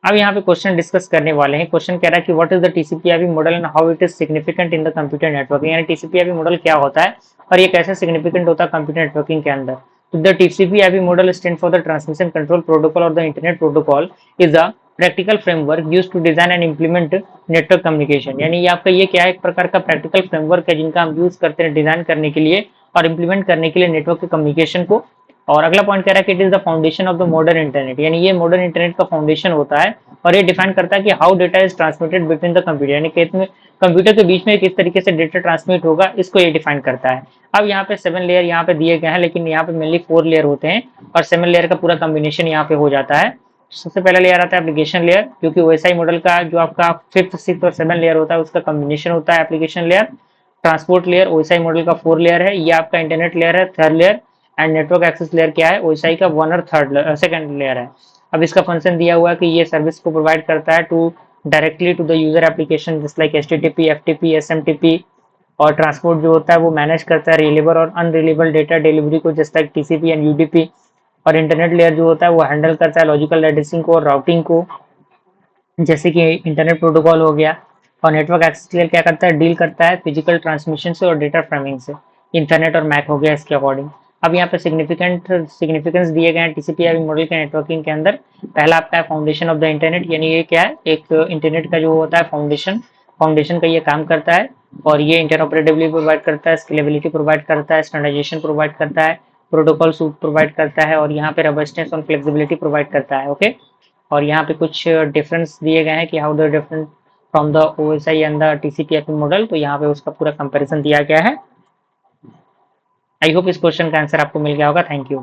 अब यहाँ पे क्वेश्चन डिस्कस करने वाले हैं। क्वेश्चन कह रहा है कि what is the TCP IP model and how it is significant in the computer networking, यानी टीसीपी/आईपी मॉडल क्या होता है और ये कैसे सिग्निफिकेंट होता है कंप्यूटर नेटवर्किंग के अंदर। तो the TCP IP model stand for the transmission control protocol और the internet protocol is a practical framework used to design and implement network communication, यानी ये आपका ये क्या है, एक प्रकार का प्रैक्टिकल फ्रेमवर्क है जिनका हम यूज करते हैं डिजाइन करने के लिए और इंप्लीमेंट करने के लिए नेटवर्क के कम्युनिकेशन को। और अगला पॉइंट कह रहा है कि it is the foundation of the modern internet, यानी ये मॉडर्न इंटरनेट का फाउंडेशन होता है और ये डिफाइन करता है कि how data is transmitted between the computer, यानी कंप्यूटर के बीच में किस तरीके से डेटा ट्रांसमिट होगा, इसको ये डिफाइन करता है। अब यहाँ पे 7 लेयर यहाँ पे दिए गए हैं, लेकिन यहाँ पे मेनली 4 लेयर होते हैं और 7 लेयर का पूरा कॉम्बिनेशन यहाँ पे हो जाता है। सबसे पहला लेयर आता है एप्लीकेशन लेयर, क्योंकि ओएसआई मॉडल का जो आपका 5th 6th और 7 लेयर होता है उसका कॉम्बिनेशन होता है application layer. Transport layer OSI model का 4 लेयर है, ये आपका इंटरनेट लेयर है 3rd layer. And network access layer क्या है, ओएसआई का 1 और 2nd लेयर है। अब इसका फंक्शन दिया हुआ है कि ये सर्विस को प्रोवाइड करता है to directly to the user application just like HTTP, FTP, SMTP. और ट्रांसपोर्ट जो होता है वो मैनेज करता है रिलेबल और अनरिलेबल डेटा डिलीवरी को just like TCP and UDP. और इंटरनेट लेयर जो होता है वो हैंडल करता है लॉजिकल एड्रेसिंग को और राउटिंग को, जैसे कि इंटरनेट प्रोटोकॉल हो गया। और नेटवर्क एक्सेस लेयर क्या करता है, डील करता है फिजिकल ट्रांसमिशन से और डेटा फ्रेमिंग से, इंटरनेट और मैक हो गया इसके अकॉर्डिंग। अब यहाँ पे सिग्निफिकेंस दिए गए हैं टीसीपी/आईपी मॉडल के नेटवर्किंग के अंदर। पहला आपका है फाउंडेशन ऑफ द इंटरनेट, यानी ये क्या है, एक इंटरनेट का जो होता है फाउंडेशन का ये काम करता है। और ये इंटरऑपरेटिबिलिटी प्रोवाइड करता है, स्केलेबिलिटी प्रोवाइड करता है, स्टैंडर्डाइजेशन प्रोवाइड करता है, प्रोटोकॉल सूट प्रोवाइड करता है और यहाँ पे रबस्टनेस और फ्लेक्सिबिलिटी प्रोवाइड करता है। ओके। और यहाँ पे कुछ डिफरेंस दिए गए हैं कि how the different from the OSI and the TCP IP model, तो यहाँ पे उसका पूरा कंपैरिजन दिया गया है। आई होप इस क्वेश्चन का आंसर आपको मिल गया होगा। Thank you.